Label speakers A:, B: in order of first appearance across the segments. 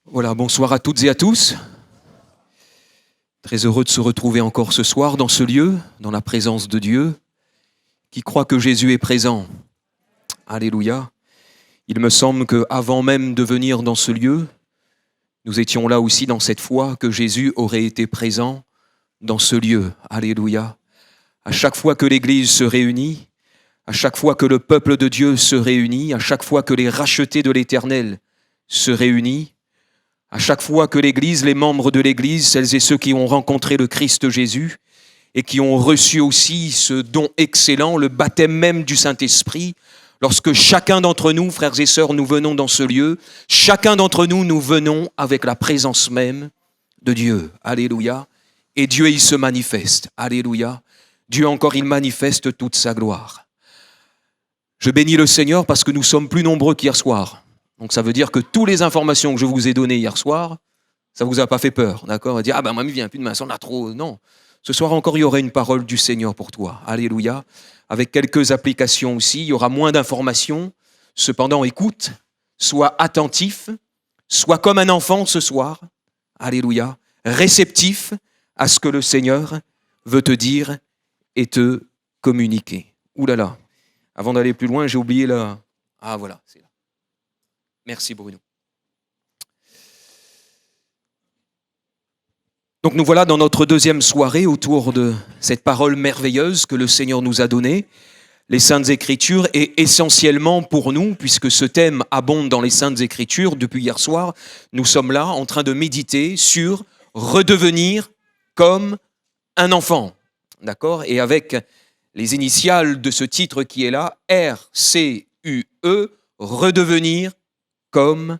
A: Voilà, bonsoir à toutes et à tous. Très heureux de se retrouver encore ce soir dans ce lieu, dans la présence de Dieu, qui croit que Jésus est présent. Alléluia. Il me semble qu'avant même de venir dans ce lieu, nous étions là aussi dans cette foi que Jésus aurait été présent dans ce lieu. Alléluia. À chaque fois que l'Église se réunit, à chaque fois que le peuple de Dieu se réunit, à chaque fois que les rachetés de l'Éternel se réunissent, à chaque fois que l'Église, les membres de l'Église, celles et ceux qui ont rencontré le Christ Jésus et qui ont reçu aussi ce don excellent, le baptême même du Saint-Esprit, lorsque chacun d'entre nous, frères et sœurs, nous venons dans ce lieu, chacun d'entre nous, nous venons avec la présence même de Dieu. Alléluia. Et Dieu, il se manifeste. Alléluia. Dieu encore, il manifeste toute sa gloire. Je bénis le Seigneur parce que nous sommes plus nombreux qu'hier soir. Donc ça veut dire que toutes les informations que je vous ai données hier soir, ça vous a pas fait peur, d'accord? Dire, mamie vient plus demain, ça on a trop, non. Ce soir encore, il y aura une parole du Seigneur pour toi. Alléluia. Avec quelques applications aussi, il y aura moins d'informations. Cependant, écoute, sois attentif, sois comme un enfant ce soir. Alléluia. Réceptif à ce que le Seigneur veut te dire et te communiquer. Ouh là là. Avant d'aller plus loin, j'ai oublié là. Ah voilà, c'est là. Merci Bruno. Donc nous voilà dans notre deuxième soirée autour de cette parole merveilleuse que le Seigneur nous a donnée, les Saintes Écritures, et essentiellement pour nous, puisque ce thème abonde dans les Saintes Écritures depuis hier soir, nous sommes là en train de méditer sur redevenir comme un enfant, d'accord? Et avec les initiales de ce titre qui est là, R-C-U-E, redevenir comme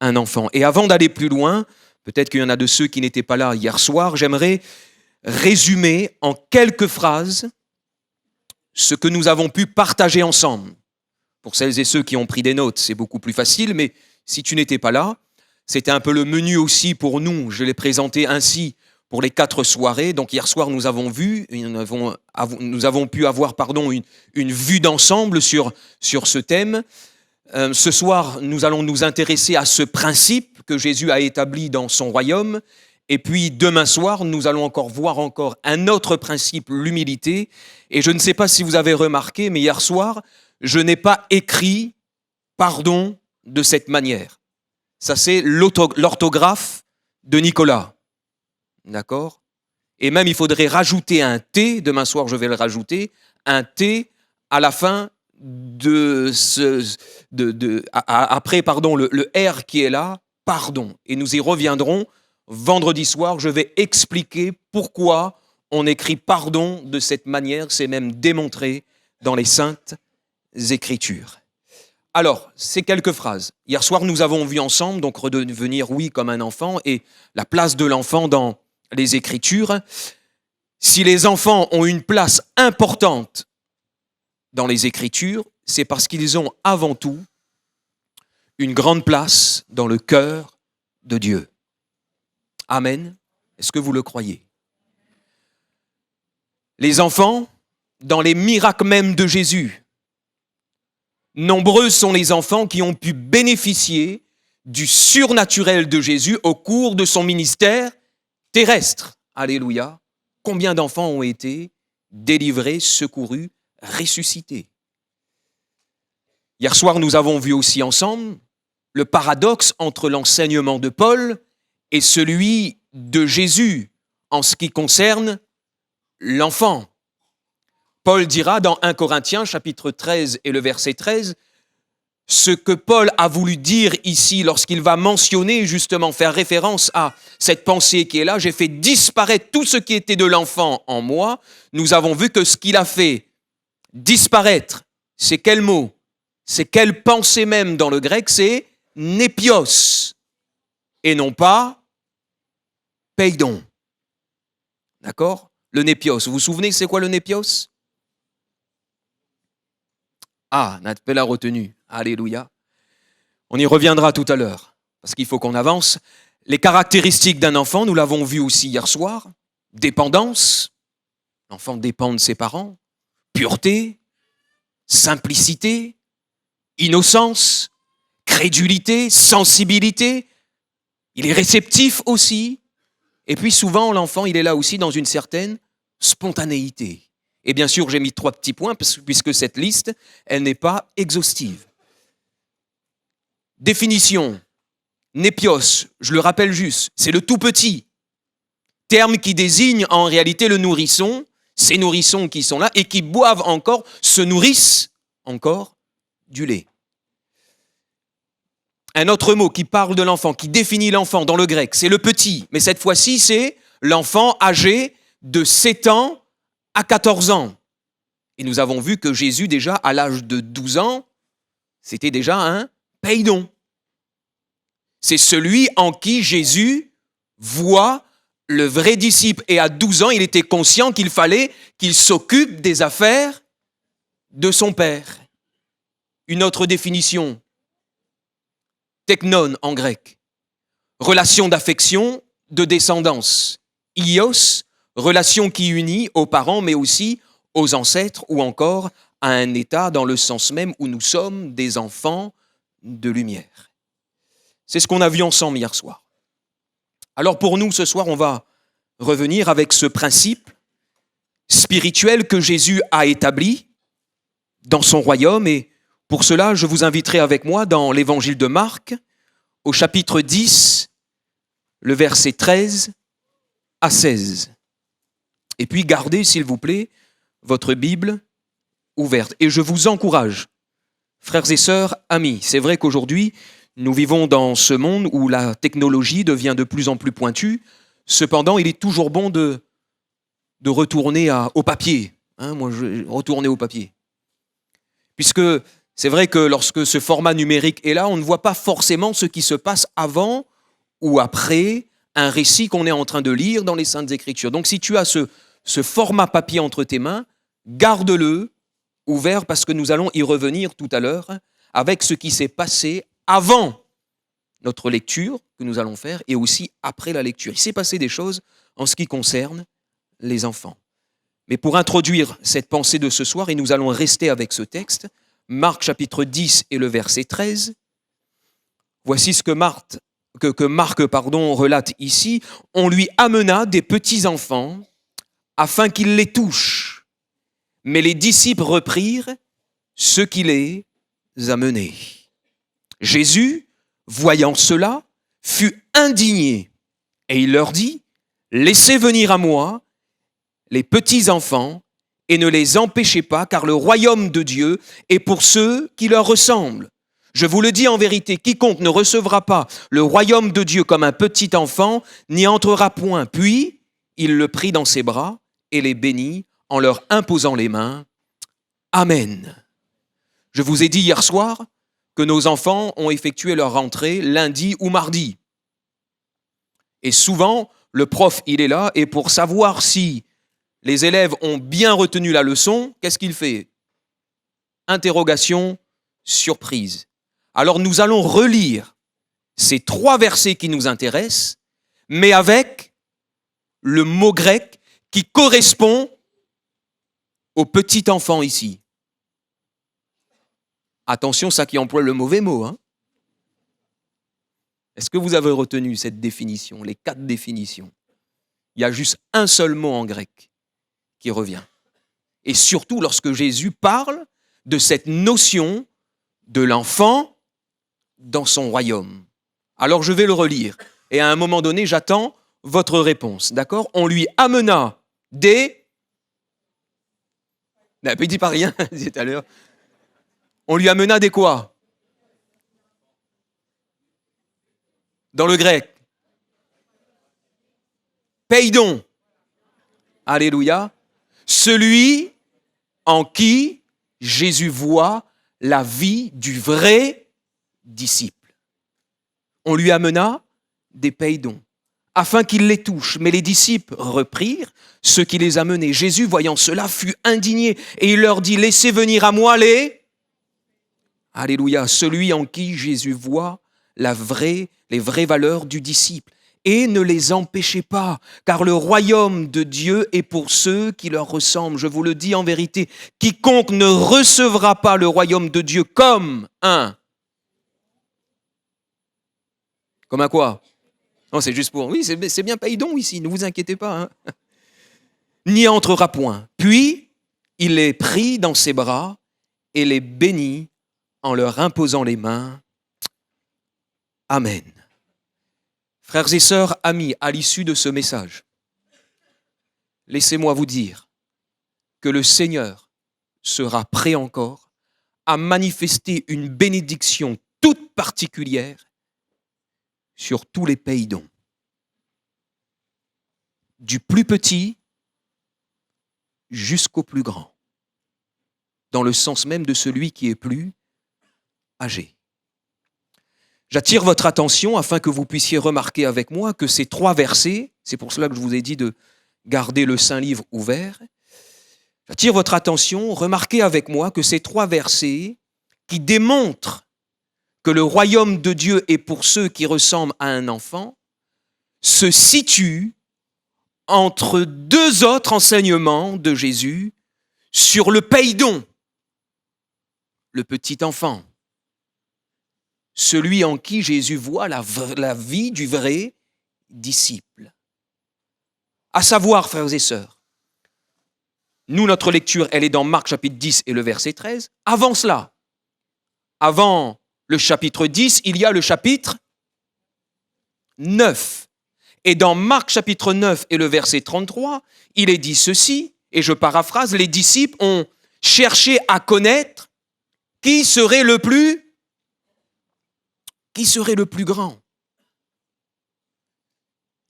A: un enfant. Et avant d'aller plus loin, peut-être qu'il y en a de ceux qui n'étaient pas là hier soir, j'aimerais résumer en quelques phrases ce que nous avons pu partager ensemble. Pour celles et ceux qui ont pris des notes, c'est beaucoup plus facile, mais si tu n'étais pas là, c'était un peu le menu aussi pour nous. Je l'ai présenté ainsi pour les 4 soirées. Donc hier soir, nous avons pu avoir une vue d'ensemble sur ce thème. Ce soir, nous allons nous intéresser à ce principe que Jésus a établi dans son royaume. Et puis demain soir, nous allons voir un autre principe, l'humilité. Et je ne sais pas si vous avez remarqué, mais hier soir, je n'ai pas écrit pardon de cette manière. Ça, c'est l'orthographe de Nicolas. D'accord? Et même, il faudrait rajouter un T, demain soir, je vais le rajouter, un T à la fin après le R qui est là, pardon. Et nous y reviendrons vendredi soir. Je vais expliquer pourquoi on écrit pardon de cette manière. C'est même démontré dans les Saintes Écritures. Alors, ces quelques phrases. Hier soir, nous avons vu ensemble, donc redevenir, oui, comme un enfant, et la place de l'enfant dans les Écritures. Si les enfants ont une place importante dans les Écritures, c'est parce qu'ils ont avant tout une grande place dans le cœur de Dieu. Amen. Est-ce que vous le croyez? Les enfants, dans les miracles même de Jésus, nombreux sont les enfants qui ont pu bénéficier du surnaturel de Jésus au cours de son ministère terrestre. Alléluia. Combien d'enfants ont été délivrés, secourus, ressuscités? Hier soir, nous avons vu aussi ensemble le paradoxe entre l'enseignement de Paul et celui de Jésus en ce qui concerne l'enfant. Paul dira dans 1 Corinthiens, chapitre 13 et le verset 13, ce que Paul a voulu dire ici lorsqu'il va mentionner, justement, faire référence à cette pensée qui est là, j'ai fait disparaître tout ce qui était de l'enfant en moi. Nous avons vu que ce qu'il a fait disparaître, c'est quel mot? C'est quelle pensée même dans le grec? C'est népios et non pas peidon. D'accord? Le népios. Vous vous souvenez, c'est quoi le népios? Ah, Natpel a retenu. Alléluia. On y reviendra tout à l'heure, parce qu'il faut qu'on avance. Les caractéristiques d'un enfant, nous l'avons vu aussi hier soir. Dépendance. L'enfant dépend de ses parents. Pureté. Simplicité. Innocence. Crédulité. Sensibilité. il est réceptif aussi. Et puis souvent, l'enfant, il est là aussi dans une certaine spontanéité. Et bien sûr, j'ai mis 3 petits points, puisque cette liste, elle n'est pas exhaustive. Définition, népios, je le rappelle juste, c'est le tout petit. Terme qui désigne en réalité le nourrisson, ces nourrissons qui sont là et qui boivent encore, se nourrissent encore du lait. Un autre mot qui parle de l'enfant, qui définit l'enfant dans le grec, c'est le petit. Mais cette fois-ci, c'est l'enfant âgé de 7 ans à 14 ans. Et nous avons vu que Jésus, déjà, à l'âge de 12 ans, c'était déjà un païdon. C'est celui en qui Jésus voit le vrai disciple. Et à 12 ans, il était conscient qu'il fallait qu'il s'occupe des affaires de son père. Une autre définition, teknon en grec, relation d'affection, de descendance. Ios, relation qui unit aux parents, mais aussi aux ancêtres, ou encore à un état dans le sens même où nous sommes des enfants de lumière. C'est ce qu'on a vu ensemble hier soir. Alors pour nous, ce soir, on va revenir avec ce principe spirituel que Jésus a établi dans son royaume. Et pour cela, je vous inviterai avec moi dans l'évangile de Marc, au chapitre 10, le verset 13 à 16. Et puis gardez, s'il vous plaît, votre Bible ouverte. Et je vous encourage, frères et sœurs, amis, c'est vrai qu'aujourd'hui, nous vivons dans ce monde où la technologie devient de plus en plus pointue. Cependant, il est toujours bon de retourner au papier. Retourner au papier. Puisque c'est vrai que lorsque ce format numérique est là, on ne voit pas forcément ce qui se passe avant ou après un récit qu'on est en train de lire dans les Saintes Écritures. Donc si tu as ce format papier entre tes mains, garde-le ouvert parce que nous allons y revenir tout à l'heure avec ce qui s'est passé avant notre lecture que nous allons faire et aussi après la lecture. Il s'est passé des choses en ce qui concerne les enfants. Mais pour introduire cette pensée de ce soir, et nous allons rester avec ce texte, Marc chapitre 10 et le verset 13, voici ce que Marc relate ici. On lui amena des petits-enfants afin qu'il les touche. Mais les disciples reprirent ceux qui les amenaient. Jésus, voyant cela, fut indigné et il leur dit « Laissez venir à moi les petits-enfants et ne les empêchez pas, car le royaume de Dieu est pour ceux qui leur ressemblent. Je vous le dis en vérité, quiconque ne recevra pas le royaume de Dieu comme un petit enfant n'y entrera point. » Puis il le prit dans ses bras et les bénit en leur imposant les mains. Amen. Je vous ai dit hier soir que nos enfants ont effectué leur rentrée lundi ou mardi. Et souvent, le prof, il est là, et pour savoir si les élèves ont bien retenu la leçon, qu'est-ce qu'il fait? Interrogation, surprise. Alors nous allons relire ces 3 versets qui nous intéressent, mais avec le mot grec qui correspond au petit enfant ici. Attention, ça qui emploie le mauvais mot. Hein. Est-ce que vous avez retenu cette définition, les 4 définitions? Il y a juste un seul mot en grec qui revient. Et surtout lorsque Jésus parle de cette notion de l'enfant dans son royaume. Alors je vais le relire. Et à un moment donné, j'attends votre réponse. D'accord? On lui amena des... Il dit pas rien, dit tout à l'heure. On lui amena des quoi? Dans le grec. Peidon. Alléluia. Celui en qui Jésus voit la vie du vrai disciple. On lui amena des peidons, afin qu'il les touche. Mais les disciples reprirent ceux qui les amenaient. Jésus, voyant cela, fut indigné et il leur dit, laissez venir à moi les... Alléluia, celui en qui Jésus voit les vraies valeurs du disciple. Et ne les empêchez pas, car le royaume de Dieu est pour ceux qui leur ressemblent. Je vous le dis en vérité, quiconque ne recevra pas le royaume de Dieu comme un... Comme un quoi? Non, c'est juste pour... Oui, c'est bien païdon ici, ne vous inquiétez pas. Hein. N'y entrera point. Puis, il les prit dans ses bras et les bénit en leur imposant les mains. Amen. Frères et sœurs, amis, à l'issue de ce message, laissez-moi vous dire que le Seigneur sera prêt encore à manifester une bénédiction toute particulière sur tous les païdons. Du plus petit jusqu'au plus grand, dans le sens même de celui qui est plus âgé. J'attire votre attention afin que vous puissiez remarquer avec moi que ces 3 versets, c'est pour cela que je vous ai dit de garder le Saint-Livre ouvert, j'attire votre attention, remarquez avec moi que ces 3 versets qui démontrent que le royaume de Dieu est pour ceux qui ressemblent à un enfant, se situent entre 2 autres enseignements de Jésus sur le païdon, le petit enfant, celui en qui Jésus voit la vie du vrai disciple. À savoir, frères et sœurs, nous, notre lecture, elle est dans Marc chapitre 10 et le verset 13. Avant cela, avant le chapitre 10, il y a le chapitre 9. Et dans Marc chapitre 9 et le verset 33, il est dit ceci, et je paraphrase, les disciples ont cherché à connaître qui serait le plus grand.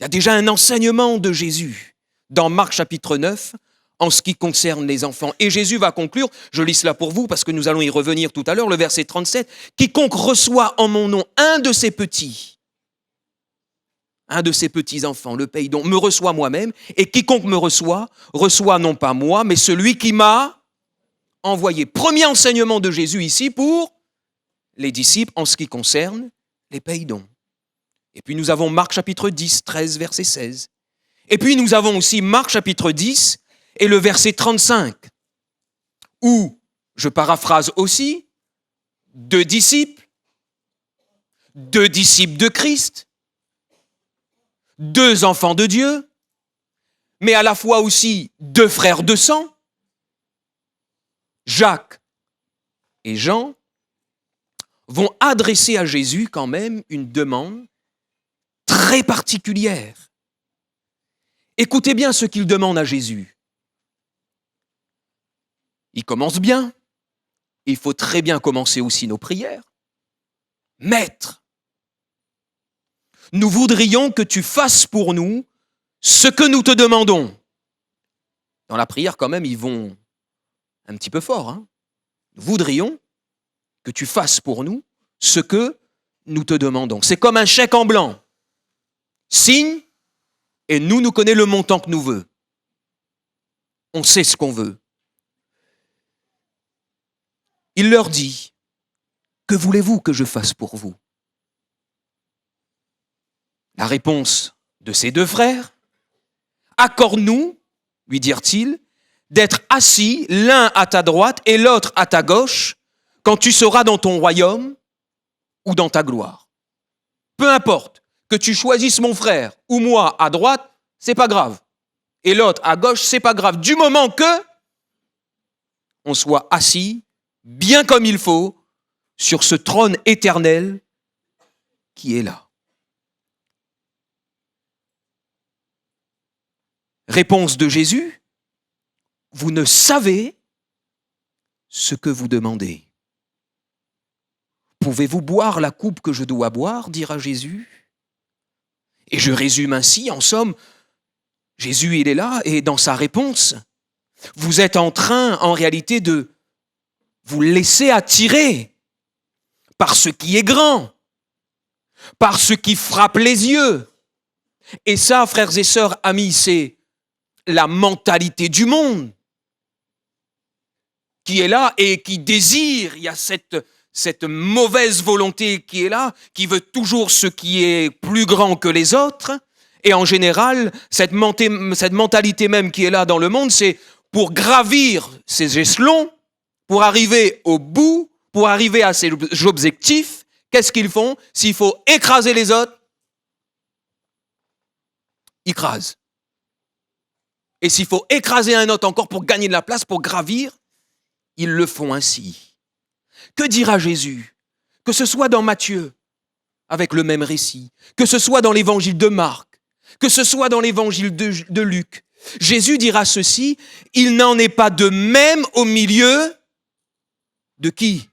A: Il y a déjà un enseignement de Jésus dans Marc chapitre 9 en ce qui concerne les enfants. Et Jésus va conclure, je lis cela pour vous parce que nous allons y revenir tout à l'heure, le verset 37, « Quiconque reçoit en mon nom un de ces petits enfants, le païdon, me reçoit moi-même, et quiconque me reçoit, reçoit non pas moi, mais celui qui m'a envoyé. » Premier enseignement de Jésus ici pour les disciples en ce qui concerne les païdons. Et puis nous avons Marc chapitre 10, 13, verset 16. Et puis nous avons aussi Marc chapitre 10 et le verset 35, où, je paraphrase aussi, 2 disciples de Christ, 2 enfants de Dieu, mais à la fois aussi 2 frères de sang, Jacques et Jean, vont adresser à Jésus quand même une demande très particulière. Écoutez bien ce qu'ils demandent à Jésus. Il commence bien. Il faut très bien commencer aussi nos prières. Maître, nous voudrions que tu fasses pour nous ce que nous te demandons. Dans la prière, quand même, ils vont un petit peu fort. Hein. Nous voudrions que tu fasses pour nous ce que nous te demandons. C'est comme un chèque en blanc. Signe, et nous connaissons le montant que nous voulons. On sait ce qu'on veut. Il leur dit, que voulez-vous que je fasse pour vous? La réponse de ses 2 frères, accorde-nous, lui dirent-ils, d'être assis l'un à ta droite et l'autre à ta gauche quand tu seras dans ton royaume ou dans ta gloire. Peu importe que tu choisisses mon frère ou moi à droite, c'est pas grave. Et l'autre à gauche, c'est pas grave. Du moment que on soit assis bien comme il faut sur ce trône éternel qui est là. Réponse de Jésus, vous ne savez ce que vous demandez. Pouvez-vous boire la coupe que je dois boire, dira Jésus. Et je résume ainsi, en somme, Jésus il est là et dans sa réponse, vous êtes en train en réalité de vous laisser attirer par ce qui est grand, par ce qui frappe les yeux. Et ça, frères et sœurs, amis, c'est la mentalité du monde qui est là et qui désire. Il y a cette mauvaise volonté qui est là, qui veut toujours ce qui est plus grand que les autres. Et en général, cette mentalité même qui est là dans le monde, c'est pour gravir ces échelons, pour arriver au bout, pour arriver à ces objectifs, qu'est-ce qu'ils font? S'il faut écraser les autres, ils crasent. Et s'il faut écraser un autre encore pour gagner de la place, pour gravir, ils le font ainsi. Que dira Jésus? Que ce soit dans Matthieu, avec le même récit, que ce soit dans l'évangile de Marc, que ce soit dans l'évangile de Luc, Jésus dira ceci: il n'en est pas de même au milieu de qui?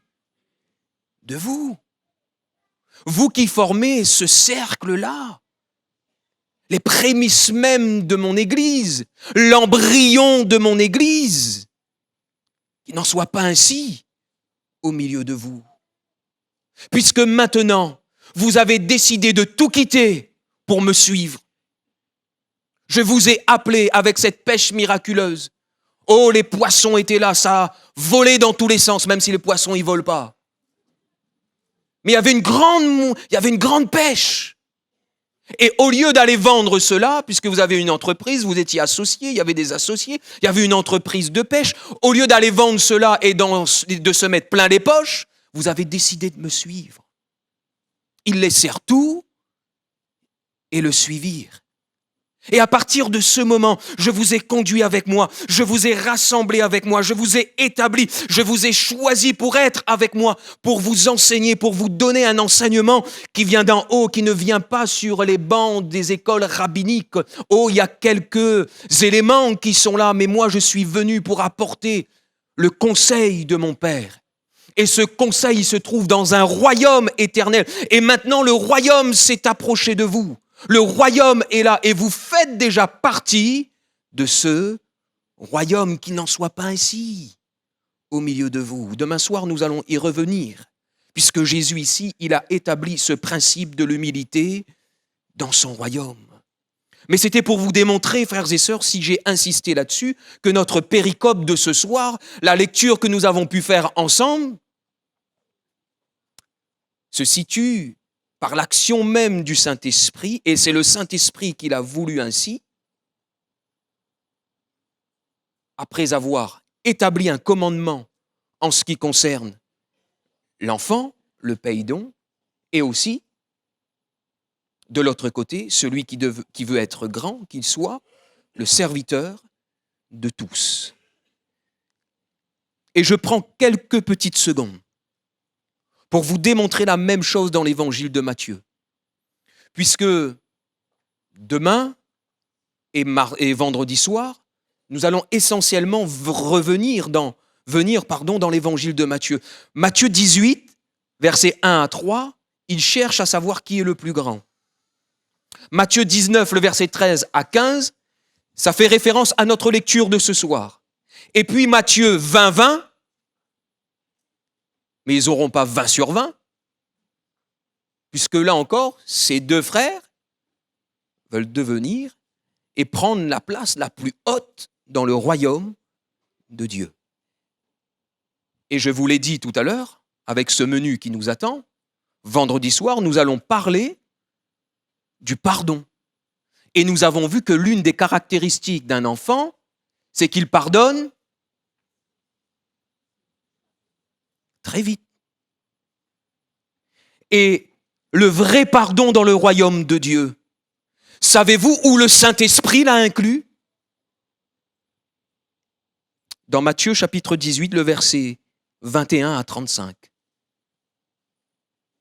A: De vous. Vous qui formez ce cercle-là, les prémices même de mon Église, l'embryon de mon Église, qu'il n'en soit pas ainsi au milieu de vous. Puisque maintenant, vous avez décidé de tout quitter pour me suivre. Je vous ai appelé avec cette pêche miraculeuse. Oh, les poissons étaient là, ça a volé dans tous les sens, même si les poissons, ils volent pas. Mais il y avait une grande pêche. Et au lieu d'aller vendre cela, puisque vous avez une entreprise, vous étiez associés, il y avait des associés, il y avait une entreprise de pêche, au lieu d'aller vendre cela et de se mettre plein les poches, vous avez décidé de me suivre. Ils laissèrent tout et le suivirent. Et à partir de ce moment, je vous ai conduit avec moi, je vous ai rassemblé avec moi, je vous ai établi, je vous ai choisi pour être avec moi, pour vous enseigner, pour vous donner un enseignement qui vient d'en haut, qui ne vient pas sur les bancs des écoles rabbiniques. Oh, il y a quelques éléments qui sont là, mais moi je suis venu pour apporter le conseil de mon Père. Et ce conseil, il se trouve dans un royaume éternel. Et maintenant, le royaume s'est approché de vous. Le royaume est là et vous faites déjà partie de ce royaume, qui n'en soit pas ainsi au milieu de vous. Demain soir, nous allons y revenir, puisque Jésus ici, il a établi ce principe de l'humilité dans son royaume. Mais c'était pour vous démontrer, frères et sœurs, si j'ai insisté là-dessus, que notre péricope de ce soir, la lecture que nous avons pu faire ensemble, se situe par l'action même du Saint-Esprit, et c'est le Saint-Esprit qui l'a voulu ainsi, après avoir établi un commandement en ce qui concerne l'enfant, le païdon, et aussi, de l'autre côté, celui qui veut être grand, qu'il soit le serviteur de tous. Et je prends quelques petites secondes pour vous démontrer la même chose dans l'évangile de Matthieu. Puisque demain et vendredi soir, nous allons essentiellement venir dans l'évangile de Matthieu. Matthieu 18, versets 1 à 3, il cherche à savoir qui est le plus grand. Matthieu 19, le verset 13 à 15, ça fait référence à notre lecture de ce soir. Et puis Matthieu 20, 20, mais ils n'auront pas 20 sur 20, puisque là encore, ces deux frères veulent devenir et prendre la place la plus haute dans le royaume de Dieu. Et je vous l'ai dit tout à l'heure, avec ce menu qui nous attend, vendredi soir, nous allons parler du pardon. Et nous avons vu que l'une des caractéristiques d'un enfant, c'est qu'il pardonne très vite. Et le vrai pardon dans le royaume de Dieu, savez-vous où le Saint-Esprit l'a inclus? Dans Matthieu chapitre 18, le verset 21 à 35.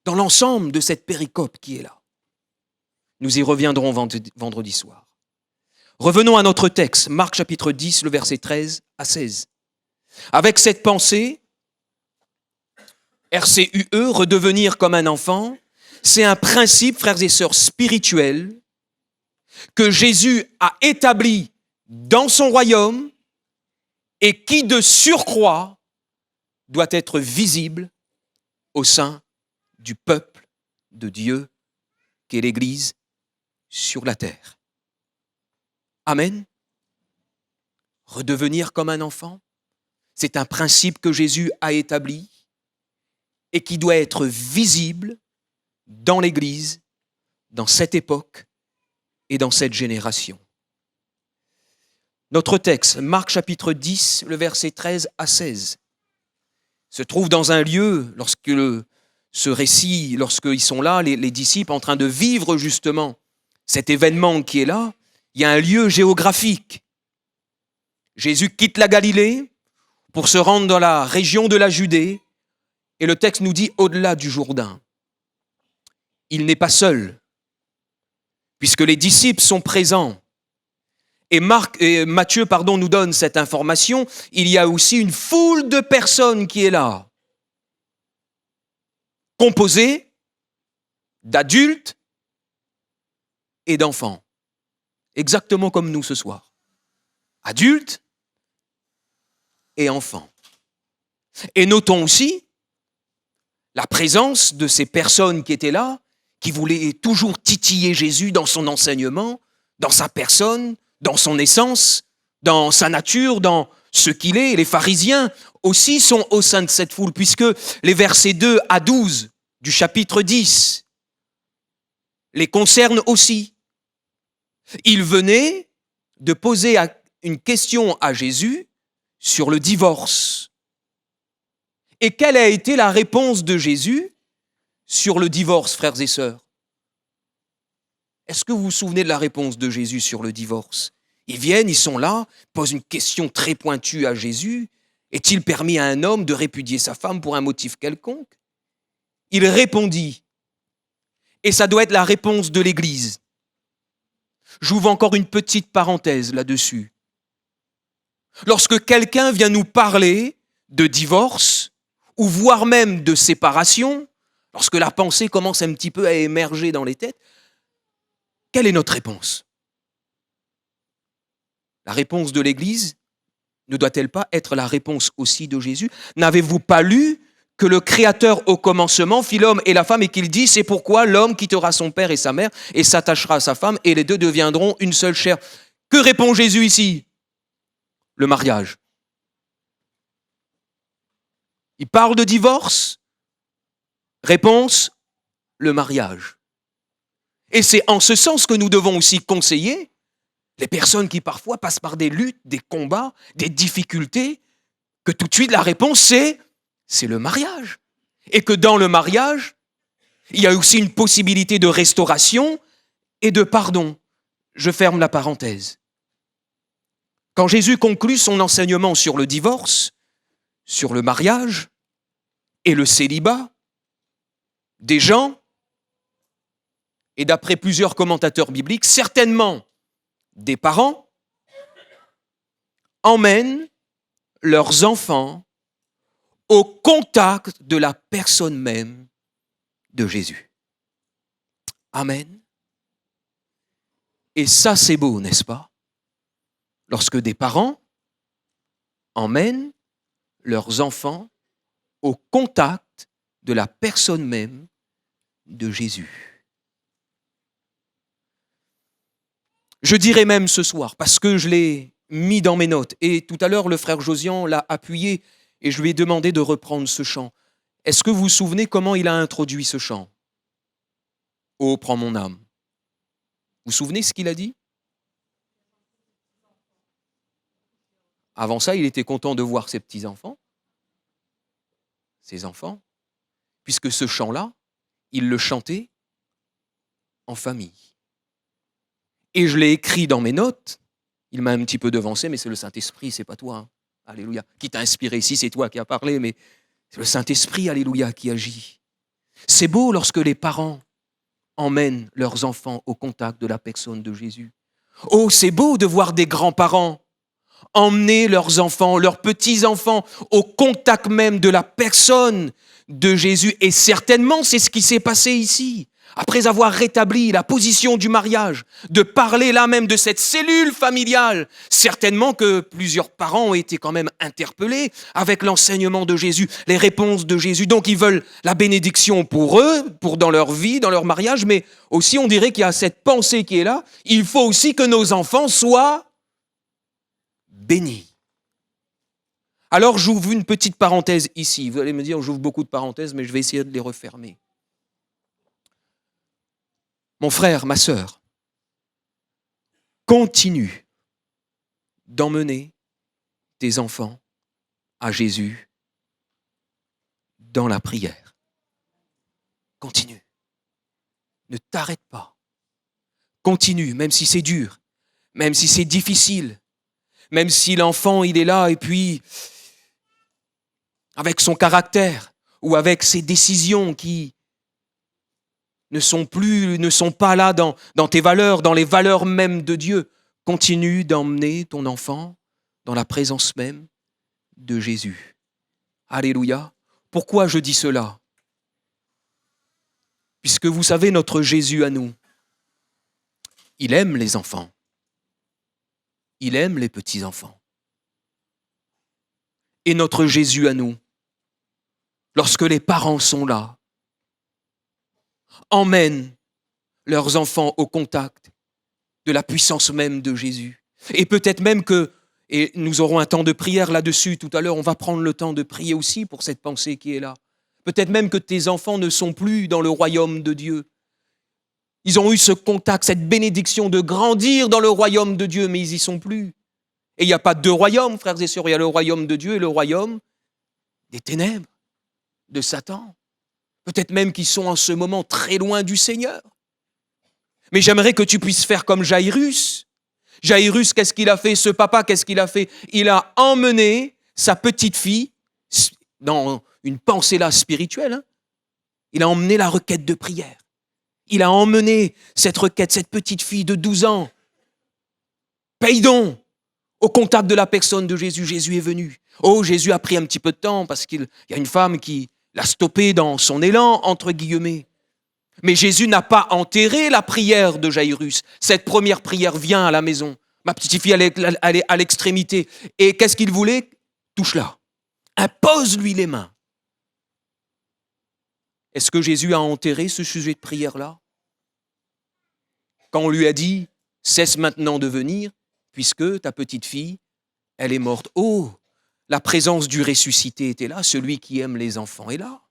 A: Dans l'ensemble de cette péricope qui est là. Nous y reviendrons vendredi soir. Revenons à notre texte, Marc chapitre 10, le verset 13 à 16. Avec cette pensée, RCUE, redevenir comme un enfant, c'est un principe, frères et sœurs, spirituel que Jésus a établi dans son royaume et qui, de surcroît, doit être visible au sein du peuple de Dieu qu'est l'Église sur la terre. Amen. Redevenir comme un enfant, c'est un principe que Jésus a établi et qui doit être visible dans l'Église, dans cette époque et dans cette génération. Notre texte, Marc chapitre 10, le verset 13 à 16, se trouve dans un lieu, ce récit, lorsqu'ils sont là, les disciples, en train de vivre justement cet événement qui est là, Il y a un lieu géographique. Jésus quitte la Galilée pour se rendre dans la région de la Judée. Et le texte nous dit au-delà du Jourdain. Il n'est pas seul, puisque les disciples sont présents. Et Matthieu nous donne cette information. Il y a aussi une foule de personnes qui est là, composée d'adultes et d'enfants. Exactement comme nous ce soir. Adultes et enfants. Et notons aussi la présence de ces personnes qui étaient là, qui voulaient toujours titiller Jésus dans son enseignement, dans sa personne, dans son essence, dans sa nature, dans ce qu'il est. Et les pharisiens aussi sont au sein de cette foule, puisque les versets 2 à 12 du chapitre 10 les concernent aussi. Ils venaient de poser une question à Jésus sur le divorce. Et quelle a été la réponse de Jésus sur le divorce, frères et sœurs? Est-ce que vous vous souvenez de la réponse de Jésus sur le divorce? Ils viennent, ils sont là, posent une question très pointue à Jésus. Est-il permis à un homme de répudier sa femme pour un motif quelconque? Il répondit, et ça doit être la réponse de l'Église. J'ouvre encore une petite parenthèse là-dessus. Lorsque quelqu'un vient nous parler de divorce, ou voire même de séparation, lorsque la pensée commence un petit peu à émerger dans les têtes, quelle est notre réponse? La réponse de l'Église ne doit-elle pas être la réponse aussi de Jésus? N'avez-vous pas lu que le Créateur au commencement fit l'homme et la femme et qu'il dit, c'est pourquoi l'homme quittera son père et sa mère et s'attachera à sa femme et les deux deviendront une seule chair. Que répond Jésus ici? Le mariage. Il parle de divorce. Réponse, le mariage. Et c'est en ce sens que nous devons aussi conseiller les personnes qui parfois passent par des luttes, des combats, des difficultés, que tout de suite la réponse c'est le mariage. Et que dans le mariage, il y a aussi une possibilité de restauration et de pardon. Je ferme la parenthèse. Quand Jésus conclut son enseignement sur le divorce, sur le mariage et le célibat, des gens, et d'après plusieurs commentateurs bibliques, certainement des parents, emmènent leurs enfants au contact de la personne même de Jésus. Amen. Et ça, c'est beau, n'est-ce pas? Lorsque des parents emmènent leurs enfants au contact de la personne même de Jésus. Je dirais même ce soir, parce que je l'ai mis dans mes notes, et tout à l'heure le frère Josian l'a appuyé, et je lui ai demandé de reprendre ce chant. Est-ce que vous vous souvenez comment il a introduit ce chant? Oh, prends mon âme. Vous vous souvenez ce qu'il a dit? Avant ça, il était content de voir ses petits-enfants, ses enfants, puisque ce chant-là, il le chantait en famille. Et je l'ai écrit dans mes notes, il m'a un petit peu devancé, mais c'est le Saint-Esprit, c'est pas toi. Hein. Alléluia. Qui t'a inspiré ici, c'est toi qui as parlé, mais c'est le Saint-Esprit, alléluia, qui agit. C'est beau lorsque les parents emmènent leurs enfants au contact de la personne de Jésus. Oh, c'est beau de voir des grands-parents emmener leurs enfants, leurs petits-enfants au contact même de la personne de Jésus. Et certainement, c'est ce qui s'est passé ici. Après avoir rétabli la position du mariage, de parler là même de cette cellule familiale, certainement que plusieurs parents ont été quand même interpellés avec l'enseignement de Jésus, les réponses de Jésus. Donc ils veulent la bénédiction pour eux, pour dans leur vie, dans leur mariage, mais aussi on dirait qu'il y a cette pensée qui est là. Il faut aussi que nos enfants soient bénis. Alors j'ouvre une petite parenthèse ici. Vous allez me dire, j'ouvre beaucoup de parenthèses, mais je vais essayer de les refermer. Mon frère, ma sœur, continue d'emmener tes enfants à Jésus dans la prière. Continue. Ne t'arrête pas. Continue, même si c'est dur, même si c'est difficile, même si l'enfant, il est là et puis, avec son caractère ou avec ses décisions qui ne sont pas là dans tes valeurs, dans les valeurs même de Dieu, continue d'emmener ton enfant dans la présence même de Jésus. Alléluia. Pourquoi je dis cela? Puisque vous savez, notre Jésus à nous, il aime les enfants. Il aime les petits-enfants. Et notre Jésus à nous, lorsque les parents sont là, emmènent leurs enfants au contact de la puissance même de Jésus. Et peut-être même que, et nous aurons un temps de prière là-dessus tout à l'heure, on va prendre le temps de prier aussi pour cette pensée qui est là. Peut-être même que tes enfants ne sont plus dans le royaume de Dieu. Ils ont eu ce contact, cette bénédiction de grandir dans le royaume de Dieu, mais ils n'y sont plus. Et il n'y a pas deux royaumes, frères et sœurs, il y a le royaume de Dieu et le royaume des ténèbres, de Satan. Peut-être même qu'ils sont en ce moment très loin du Seigneur. Mais j'aimerais que tu puisses faire comme Jairus. Jairus, qu'est-ce qu'il a fait? Ce papa, qu'est-ce qu'il a fait? Il a emmené sa petite fille dans une pensée là spirituelle. Il a emmené la requête de prière. Il a emmené cette requête, cette petite fille de 12 ans. Paye donc au contact de la personne de Jésus. Jésus est venu. Oh, Jésus a pris un petit peu de temps parce qu'il y a une femme qui l'a stoppé dans son élan, entre guillemets. Mais Jésus n'a pas enterré la prière de Jairus. Cette première prière vient à la maison. Ma petite fille, elle est à l'extrémité. Et qu'est-ce qu'il voulait? Touche-la. Impose-lui les mains. Est-ce que Jésus a enterré ce sujet de prière-là? Quand on lui a dit, cesse maintenant de venir, puisque ta petite fille, elle est morte. Oh, la présence du ressuscité était là, celui qui aime les enfants est là.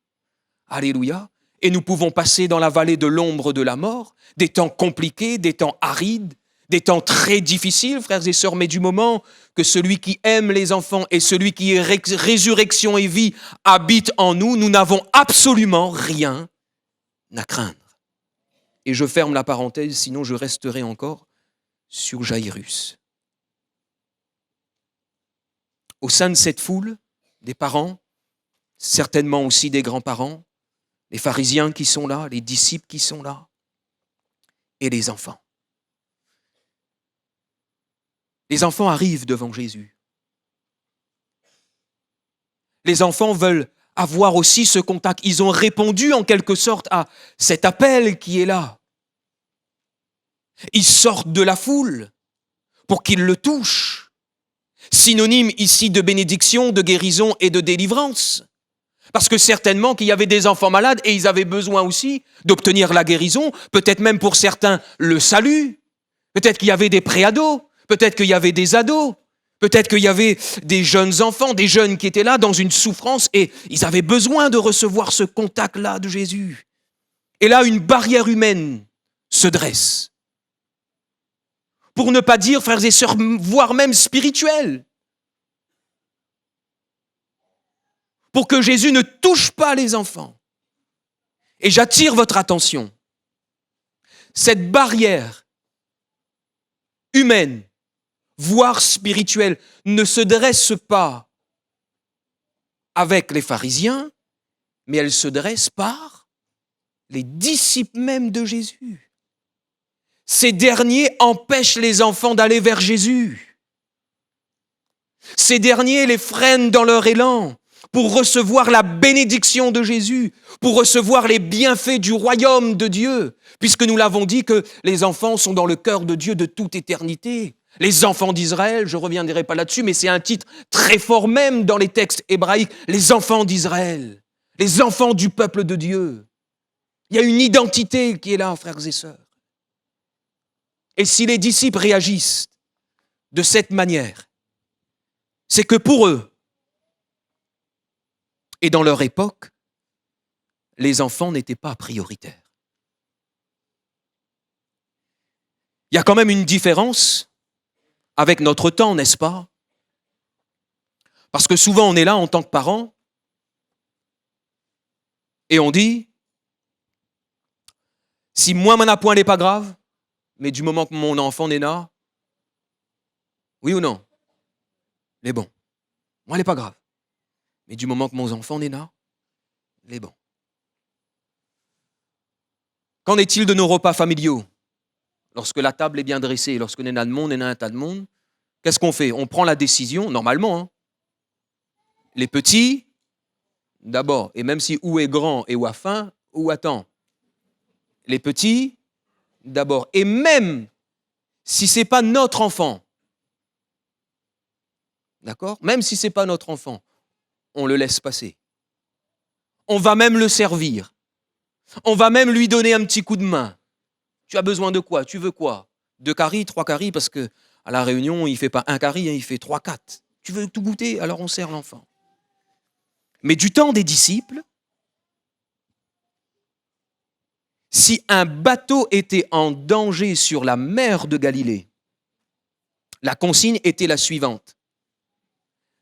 A: Alléluia. Et nous pouvons passer dans la vallée de l'ombre de la mort, des temps compliqués, des temps arides, des temps très difficiles, frères et sœurs, mais du moment que celui qui aime les enfants et celui qui est résurrection et vie habite en nous, nous n'avons absolument rien à craindre. Et je ferme la parenthèse, sinon je resterai encore sur Jairus. Au sein de cette foule, des parents, certainement aussi des grands-parents, les pharisiens qui sont là, les disciples qui sont là, et les enfants. Les enfants arrivent devant Jésus. Les enfants veulent avoir aussi ce contact. Ils ont répondu en quelque sorte à cet appel qui est là. Ils sortent de la foule pour qu'ils le touchent. Synonyme ici de bénédiction, de guérison et de délivrance. Parce que certainement qu'il y avait des enfants malades et ils avaient besoin aussi d'obtenir la guérison, peut-être même pour certains le salut, peut-être qu'il y avait des préados, peut-être qu'il y avait des ados, peut-être qu'il y avait des jeunes enfants, des jeunes qui étaient là dans une souffrance et ils avaient besoin de recevoir ce contact-là de Jésus. Et là, une barrière humaine se dresse. Pour ne pas dire, frères et sœurs, voire même spirituelle. Pour que Jésus ne touche pas les enfants. Et j'attire votre attention. Cette barrière humaine, voire spirituelle, ne se dresse pas avec les pharisiens, mais elle se dresse par les disciples même de Jésus. Ces derniers empêchent les enfants d'aller vers Jésus. Ces derniers les freinent dans leur élan pour recevoir la bénédiction de Jésus, pour recevoir les bienfaits du royaume de Dieu, puisque nous l'avons dit que les enfants sont dans le cœur de Dieu de toute éternité. Les enfants d'Israël, je ne reviendrai pas là-dessus, mais c'est un titre très fort même dans les textes hébraïques, les enfants d'Israël, les enfants du peuple de Dieu. Il y a une identité qui est là, frères et sœurs. Et si les disciples réagissent de cette manière, c'est que pour eux, et dans leur époque, les enfants n'étaient pas prioritaires. Il y a quand même une différence avec notre temps, n'est-ce pas? Parce que souvent on est là en tant que parents et on dit, si moi mon appoint n'est pas grave, mais du moment que mon enfant est là, Oui ou non? Il est bon. Moi, elle n'est pas grave. Mais du moment que mon enfant est là, il est bon. Qu'en est-il de nos repas familiaux? Lorsque la table est bien dressée, lorsqu'on est là de monde, on est un tas de monde, qu'est-ce qu'on fait? On prend la décision, normalement, hein. Les petits, d'abord, et même si ou est grand et ou a faim, ou attend. Les petits, d'abord. Et même si ce n'est pas notre enfant, d'accord? Même si ce n'est pas notre enfant, on le laisse passer. On va même le servir. On va même lui donner un petit coup de main. Tu as besoin de quoi? Tu veux quoi? 2 caries, 3 caries, parce que à la réunion, il ne fait pas 1 carie, il fait 3, 4. Tu veux tout goûter? Alors on sert l'enfant. Mais du temps des disciples, si un bateau était en danger sur la mer de Galilée, la consigne était la suivante.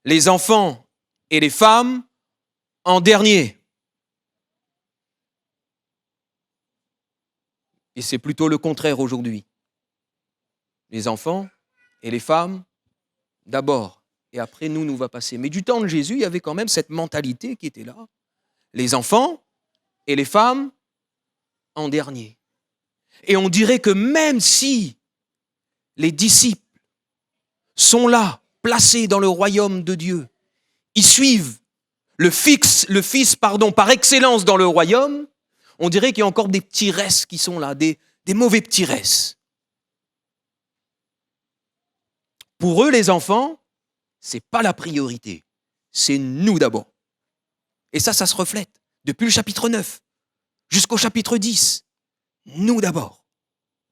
A: Les enfants et les femmes en dernier. Et c'est plutôt le contraire aujourd'hui. Les enfants et les femmes d'abord, et après nous va passer. Mais du temps de Jésus, il y avait quand même cette mentalité qui était là. Les enfants et les femmes en dernier. Et on dirait que même si les disciples sont là, placés dans le royaume de Dieu, ils suivent le Fils par excellence dans le royaume, on dirait qu'il y a encore des petits restes qui sont là, des mauvais petits restes. Pour eux, les enfants, ce n'est pas la priorité, c'est nous d'abord. Et ça se reflète depuis le chapitre 9 jusqu'au chapitre 10. Nous d'abord.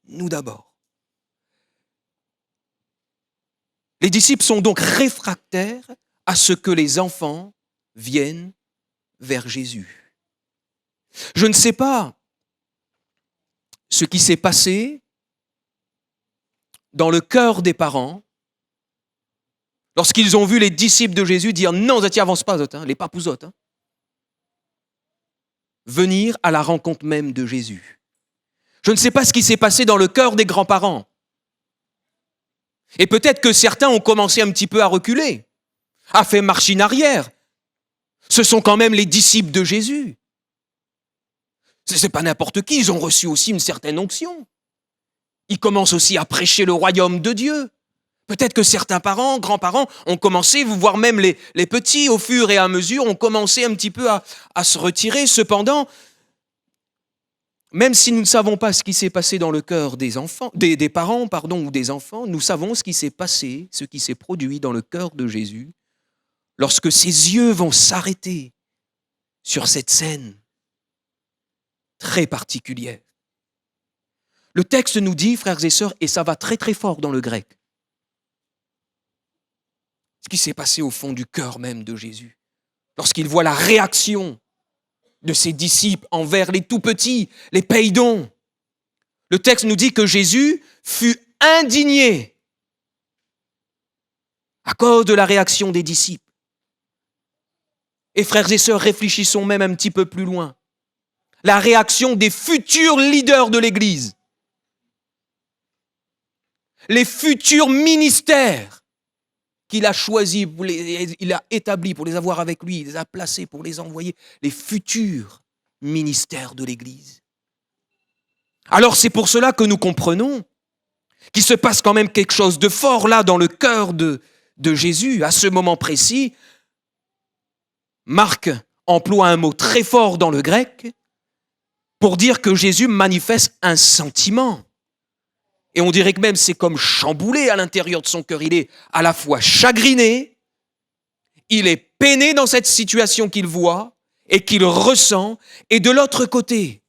A: Nous d'abord. Les disciples sont donc réfractaires à ce que les enfants viennent vers Jésus. Je ne sais pas ce qui s'est passé dans le cœur des parents lorsqu'ils ont vu les disciples de Jésus dire « Non, ça avance pas, les papouzotes. Hein. » Venir à la rencontre même de Jésus. Je ne sais pas ce qui s'est passé dans le cœur des grands-parents. Et peut-être que certains ont commencé un petit peu à reculer, à faire marche arrière. Ce sont quand même les disciples de Jésus. C'est pas n'importe qui, ils ont reçu aussi une certaine onction. Ils commencent aussi à prêcher le royaume de Dieu. Peut-être que certains parents, grands-parents, ont commencé, voire même les petits, au fur et à mesure, ont commencé un petit peu à se retirer. Cependant, même si nous ne savons pas ce qui s'est passé dans le cœur des enfants, des parents, ou des enfants, nous savons ce qui s'est passé, ce qui s'est produit dans le cœur de Jésus, lorsque ses yeux vont s'arrêter sur cette scène très particulière. Le texte nous dit, frères et sœurs, et ça va très très fort dans le grec, ce qui s'est passé au fond du cœur même de Jésus, lorsqu'il voit la réaction de ses disciples envers les tout-petits, les païdons. Le texte nous dit que Jésus fut indigné à cause de la réaction des disciples. Et frères et sœurs, réfléchissons même un petit peu plus loin. La réaction des futurs leaders de l'Église. Les futurs ministères qu'il a choisis, il a établis pour les avoir avec lui, il les a placés pour les envoyer, les futurs ministères de l'Église. Alors c'est pour cela que nous comprenons qu'il se passe quand même quelque chose de fort là dans le cœur de Jésus, à ce moment précis. Marc emploie un mot très fort dans le grec pour dire que Jésus manifeste un sentiment. Et on dirait que même c'est comme chamboulé à l'intérieur de son cœur. Il est à la fois chagriné, il est peiné dans cette situation qu'il voit et qu'il ressent. Et de l'autre côté,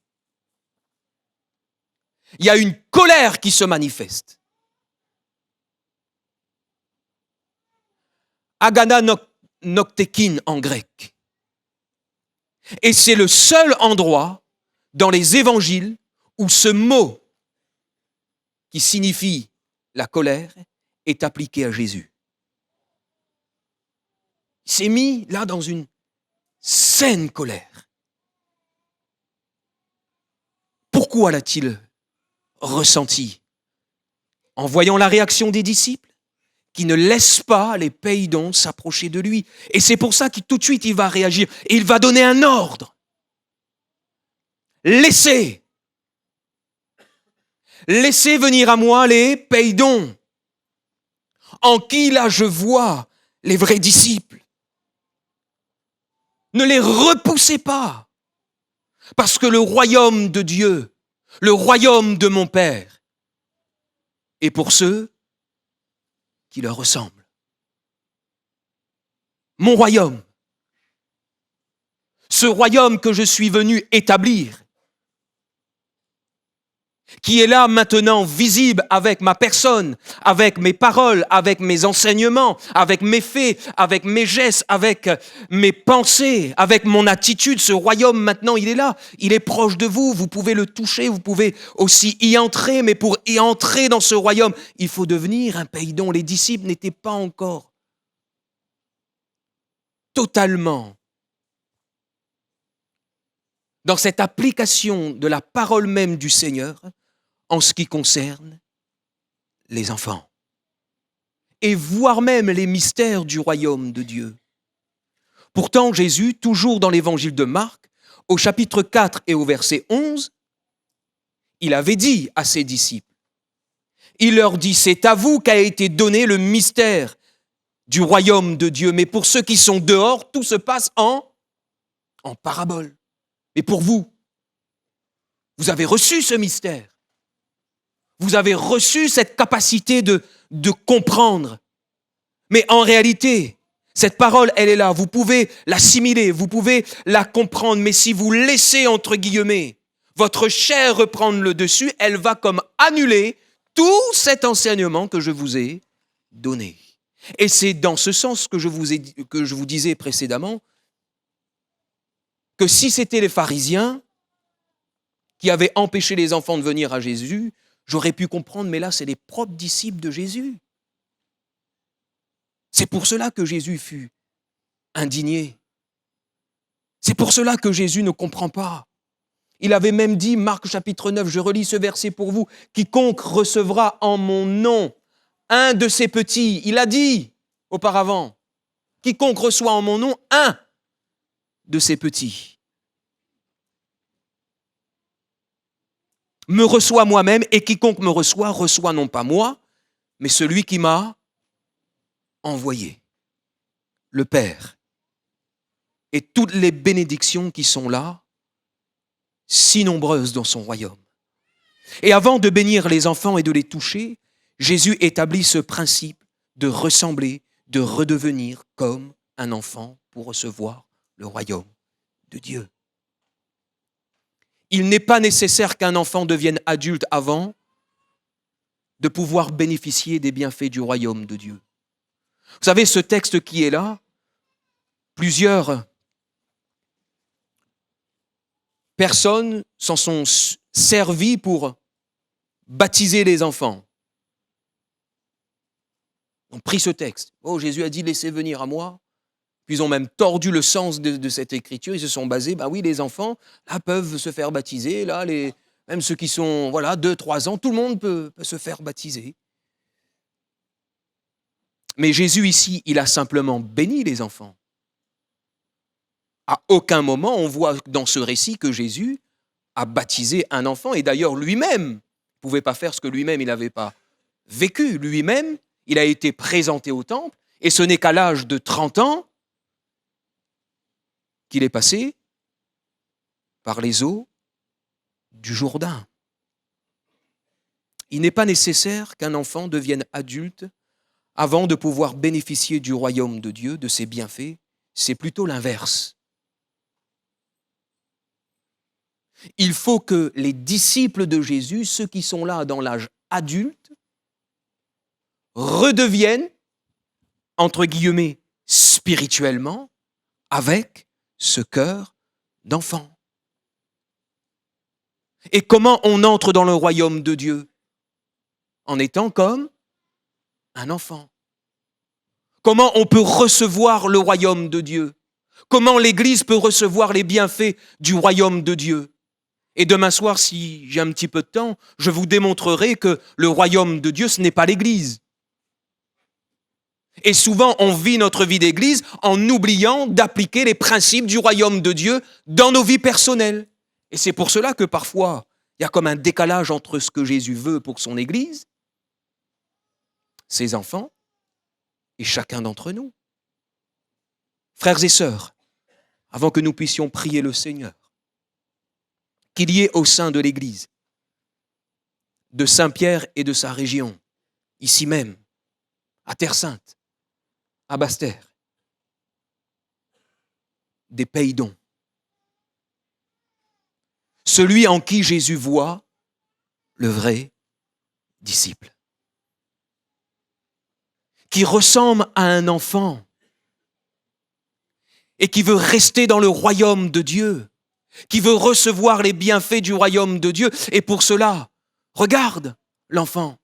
A: il y a une colère qui se manifeste. Agana noktekin en grec. Et c'est le seul endroit dans les évangiles où ce mot qui signifie la colère est appliqué à Jésus. Il s'est mis là dans une saine colère. Pourquoi l'a-t-il ressenti? En voyant la réaction des disciples qui ne laisse pas les païdons s'approcher de lui. Et c'est pour ça qu'il tout de suite il va réagir et il va donner un ordre. Laissez venir à moi les païdons, en qui là je vois les vrais disciples. Ne les repoussez pas, parce que le royaume de Dieu, le royaume de mon Père, est pour ceux qui leur ressemblent. Mon royaume, ce royaume que je suis venu établir, qui est là maintenant visible avec ma personne, avec mes paroles, avec mes enseignements, avec mes faits, avec mes gestes, avec mes pensées, avec mon attitude. Ce royaume maintenant, il est là, il est proche de vous, vous pouvez le toucher, vous pouvez aussi y entrer, mais pour y entrer dans ce royaume, il faut devenir un païdon. Les disciples n'étaient pas encore totalement dans cette application de la parole même du Seigneur, en ce qui concerne les enfants, et voire même les mystères du royaume de Dieu. Pourtant, Jésus, toujours dans l'évangile de Marc, au chapitre 4 et au verset 11, il avait dit à ses disciples, il leur dit, c'est à vous qu'a été donné le mystère du royaume de Dieu, mais pour ceux qui sont dehors, tout se passe en parabole. Et pour vous, vous avez reçu ce mystère. Vous avez reçu cette capacité de comprendre. Mais en réalité, cette parole, elle est là. Vous pouvez l'assimiler, vous pouvez la comprendre. Mais si vous laissez, entre guillemets, votre chair reprendre le dessus, elle va comme annuler tout cet enseignement que je vous ai donné. Et c'est dans ce sens que je vous disais précédemment que si c'était les pharisiens qui avaient empêché les enfants de venir à Jésus, j'aurais pu comprendre, mais là, c'est les propres disciples de Jésus. C'est pour cela que Jésus fut indigné. C'est pour cela que Jésus ne comprend pas. Il avait même dit, Marc chapitre 9, je relis ce verset pour vous, « Quiconque recevra en mon nom un de ces petits », il a dit auparavant, « Quiconque reçoit en mon nom un de ces petits ». Me reçoit moi-même, et quiconque me reçoit non pas moi, mais celui qui m'a envoyé, le Père. Et toutes les bénédictions qui sont là, si nombreuses dans son royaume. Et avant de bénir les enfants et de les toucher, Jésus établit ce principe de ressembler, de redevenir comme un enfant pour recevoir le royaume de Dieu. Il n'est pas nécessaire qu'un enfant devienne adulte avant de pouvoir bénéficier des bienfaits du royaume de Dieu. Vous savez, ce texte qui est là, plusieurs personnes s'en sont servies pour baptiser les enfants. Ils ont pris ce texte. Oh, Jésus a dit, laissez venir à moi. Puis ils ont même tordu le sens de cette écriture. Ils se sont basés, oui, les enfants, là, peuvent se faire baptiser. Là, même ceux qui sont, 2-3 ans, tout le monde peut se faire baptiser. Mais Jésus, ici, il a simplement béni les enfants. À aucun moment, on voit dans ce récit que Jésus a baptisé un enfant. Et d'ailleurs, lui-même ne pouvait pas faire ce que lui-même, il n'avait pas vécu. Lui-même, il a été présenté au temple. Et ce n'est qu'à l'âge de 30 ans qu'il est passé par les eaux du Jourdain. Il n'est pas nécessaire qu'un enfant devienne adulte avant de pouvoir bénéficier du royaume de Dieu, de ses bienfaits. C'est plutôt l'inverse. Il faut que les disciples de Jésus, ceux qui sont là dans l'âge adulte, redeviennent, entre guillemets, spirituellement, avec ce cœur d'enfant. Et comment on entre dans le royaume de Dieu? En étant comme un enfant. Comment on peut recevoir le royaume de Dieu? Comment l'Église peut recevoir les bienfaits du royaume de Dieu? Et demain soir, si j'ai un petit peu de temps, je vous démontrerai que le royaume de Dieu, ce n'est pas l'Église. Et souvent, on vit notre vie d'église en oubliant d'appliquer les principes du royaume de Dieu dans nos vies personnelles. Et c'est pour cela que parfois, il y a comme un décalage entre ce que Jésus veut pour son église, ses enfants, et chacun d'entre nous. Frères et sœurs, avant que nous puissions prier le Seigneur, qu'il y ait au sein de l'église, de Saint-Pierre et de sa région, ici même, à Terre-Sainte, à Basse-Terre, des païdons. Celui en qui Jésus voit le vrai disciple, qui ressemble à un enfant et qui veut rester dans le royaume de Dieu, qui veut recevoir les bienfaits du royaume de Dieu. Et pour cela, regarde l'enfant.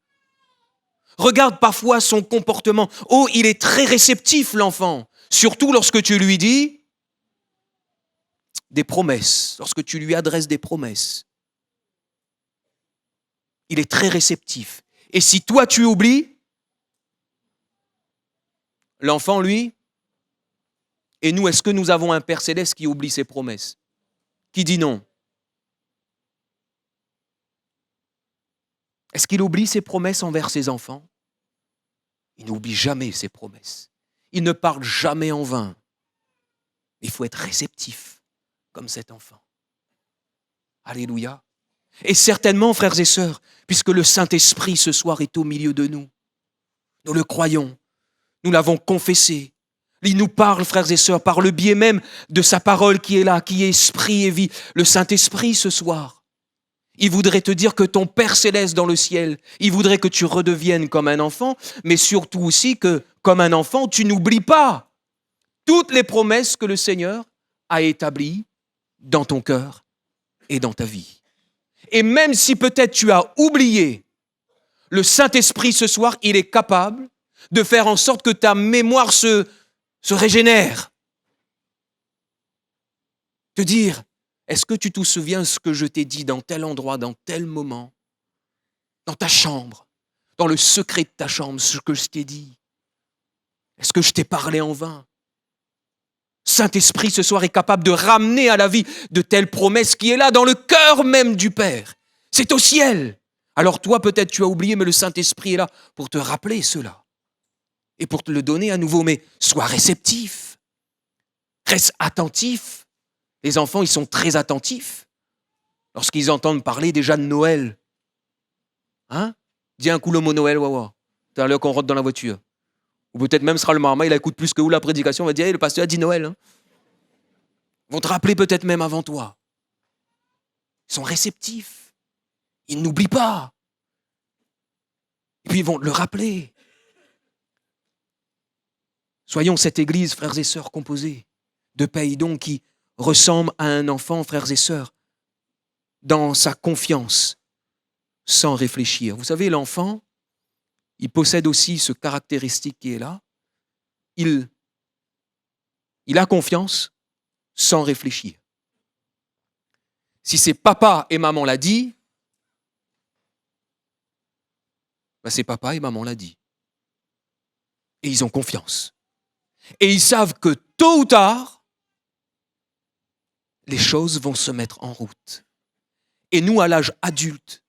A: Regarde parfois son comportement. Oh, il est très réceptif, l'enfant. Surtout lorsque tu lui dis des promesses, lorsque tu lui adresses des promesses. Il est très réceptif. Et si toi tu oublies, l'enfant, lui, et nous, est-ce que nous avons un Père Céleste qui oublie ses promesses? Qui dit non? Est-ce qu'il oublie ses promesses envers ses enfants? Il n'oublie jamais ses promesses. Il ne parle jamais en vain. Il faut être réceptif comme cet enfant. Alléluia. Et certainement, frères et sœurs, puisque le Saint-Esprit ce soir est au milieu de nous, nous le croyons, nous l'avons confessé. Il nous parle, frères et sœurs, par le biais même de sa parole qui est là, qui est esprit et vie. Le Saint-Esprit ce soir, il voudrait te dire que ton Père Céleste dans le ciel, il voudrait que tu redeviennes comme un enfant, mais surtout aussi que, comme un enfant, tu n'oublies pas toutes les promesses que le Seigneur a établies dans ton cœur et dans ta vie. Et même si peut-être tu as oublié, le Saint-Esprit ce soir, il est capable de faire en sorte que ta mémoire se régénère. Te dire, est-ce que tu te souviens ce que je t'ai dit dans tel endroit, dans tel moment, dans ta chambre, dans le secret de ta chambre, ce que je t'ai dit? Est-ce que je t'ai parlé en vain? Saint-Esprit ce soir est capable de ramener à la vie de telles promesses qui est là dans le cœur même du Père. C'est au ciel. Alors toi peut-être tu as oublié, mais le Saint-Esprit est là pour te rappeler cela et pour te le donner à nouveau. Mais sois réceptif, reste attentif. Les enfants, ils sont très attentifs lorsqu'ils entendent parler déjà de Noël. Hein? Dis un coup le mot Noël, wawa. Tout à l'heure qu'on rentre dans la voiture. Ou peut-être même sera le marma, il écoute plus que vous la prédication, on va dire, hey, le pasteur a dit Noël. Hein. Ils vont te rappeler peut-être même avant toi. Ils sont réceptifs. Ils n'oublient pas. Et puis ils vont le rappeler. Soyons cette église, frères et sœurs, composée de païdons qui ressemblent à un enfant, frères et sœurs, dans sa confiance, sans réfléchir. Vous savez, l'enfant, il possède aussi ce caractéristique qui est là. Il a confiance sans réfléchir. Si c'est papa et maman l'a dit, ben c'est papa et maman l'a dit. Et ils ont confiance. Et ils savent que tôt ou tard, les choses vont se mettre en route. Et nous, à l'âge adulte,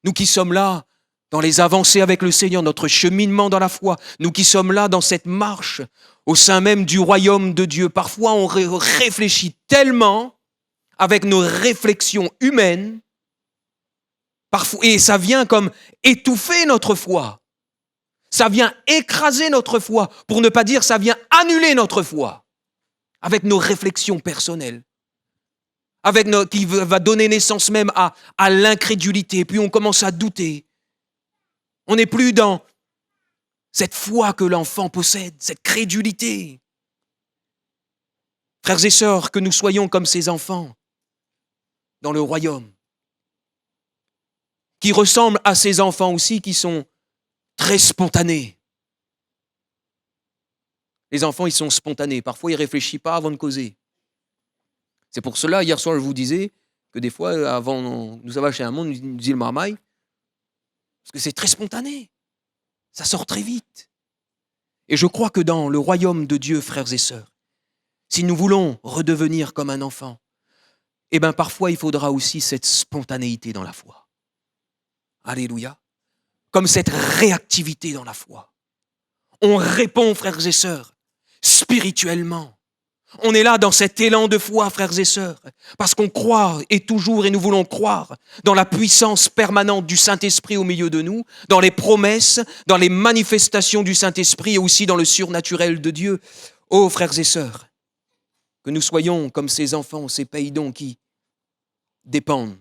A: nous qui sommes là dans les avancées avec le Seigneur, notre cheminement dans la foi, nous qui sommes là dans cette marche au sein même du royaume de Dieu, parfois on réfléchit tellement avec nos réflexions humaines, parfois, et ça vient comme étouffer notre foi. Ça vient écraser notre foi, pour ne pas dire ça vient annuler notre foi, avec nos réflexions personnelles, qui va donner naissance même à l'incrédulité, puis on commence à douter. On n'est plus dans cette foi que l'enfant possède, cette crédulité. Frères et sœurs, que nous soyons comme ces enfants dans le royaume, qui ressemblent à ces enfants aussi qui sont très spontanés. Les enfants, ils sont spontanés. Parfois, ils ne réfléchissent pas avant de causer. C'est pour cela, hier soir, je vous disais que des fois, avant, nous avons chez un monde, nous disait le marmaille, parce que c'est très spontané. Ça sort très vite. Et je crois que dans le royaume de Dieu, frères et sœurs, si nous voulons redevenir comme un enfant, eh bien parfois il faudra aussi cette spontanéité dans la foi. Alléluia. Comme cette réactivité dans la foi. On répond, frères et sœurs, spirituellement. On est là dans cet élan de foi, frères et sœurs, parce qu'on croit et toujours, et nous voulons croire dans la puissance permanente du Saint-Esprit au milieu de nous, dans les promesses, dans les manifestations du Saint-Esprit et aussi dans le surnaturel de Dieu. Oh, frères et sœurs, que nous soyons comme ces enfants, ces païdons qui dépendent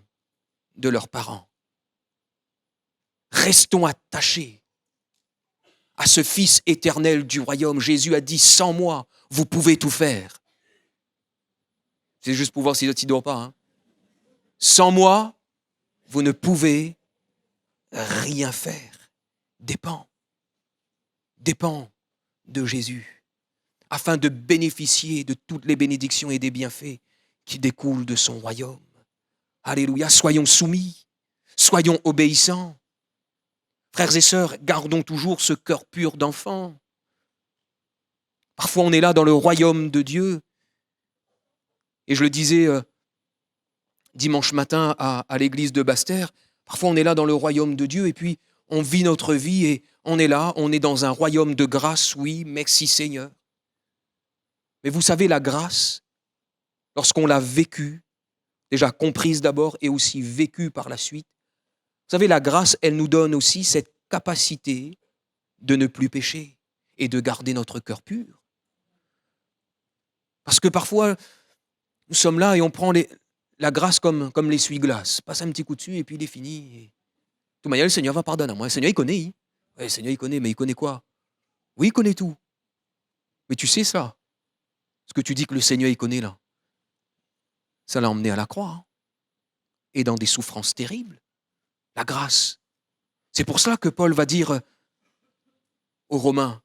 A: de leurs parents. Restons attachés à ce Fils éternel du royaume. Jésus a dit, sans moi, vous pouvez tout faire. C'est juste pour voir si tu ne dors pas. Hein. Sans moi, vous ne pouvez rien faire. Dépend de Jésus, afin de bénéficier de toutes les bénédictions et des bienfaits qui découlent de son royaume. Alléluia, soyons soumis, soyons obéissants. Frères et sœurs, gardons toujours ce cœur pur d'enfant. Parfois, on est là dans le royaume de Dieu. Et je le disais dimanche matin à l'église de Basse-Terre, parfois on est là dans le royaume de Dieu et puis on vit notre vie et on est là, on est dans un royaume de grâce, oui, merci Seigneur. Mais vous savez, la grâce, lorsqu'on l'a vécue, déjà comprise d'abord et aussi vécue par la suite, vous savez, la grâce, elle nous donne aussi cette capacité de ne plus pécher et de garder notre cœur pur. Parce que parfois, nous sommes là et on prend la grâce comme l'essuie-glace. Passe un petit coup dessus et puis il est fini. Et de toute manière, le Seigneur va pardonner à moi. Le Seigneur, il connaît. Oui, le Seigneur, il connaît, mais il connaît quoi? Oui, il connaît tout. Mais tu sais ça. Ce que tu dis que le Seigneur, il connaît là, ça l'a emmené à la croix. Hein, et dans des souffrances terribles. La grâce. C'est pour cela que Paul va dire aux Romains,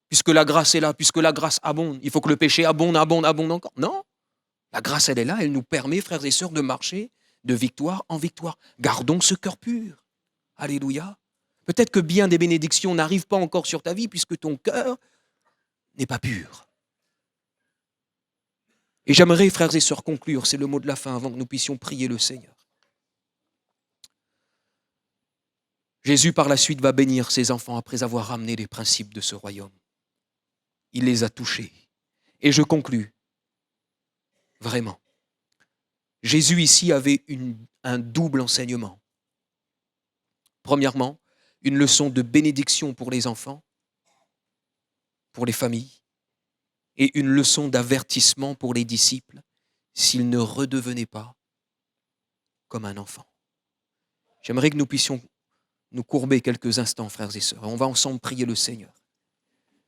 A: puisque la grâce est là, puisque la grâce abonde, il faut que le péché abonde encore. Non, la grâce, elle est là, elle nous permet, frères et sœurs, de marcher de victoire en victoire. Gardons ce cœur pur. Alléluia. Peut-être que bien des bénédictions n'arrivent pas encore sur ta vie, puisque ton cœur n'est pas pur. Et j'aimerais, frères et sœurs, conclure, c'est le mot de la fin, avant que nous puissions prier le Seigneur. Jésus, par la suite, va bénir ses enfants après avoir ramené les principes de ce royaume. Il les a touchés. Et je conclus, vraiment. Jésus ici avait un double enseignement. Premièrement, une leçon de bénédiction pour les enfants, pour les familles, et une leçon d'avertissement pour les disciples s'ils ne redevenaient pas comme un enfant. J'aimerais que nous puissions nous courber quelques instants, frères et sœurs. On va ensemble prier le Seigneur.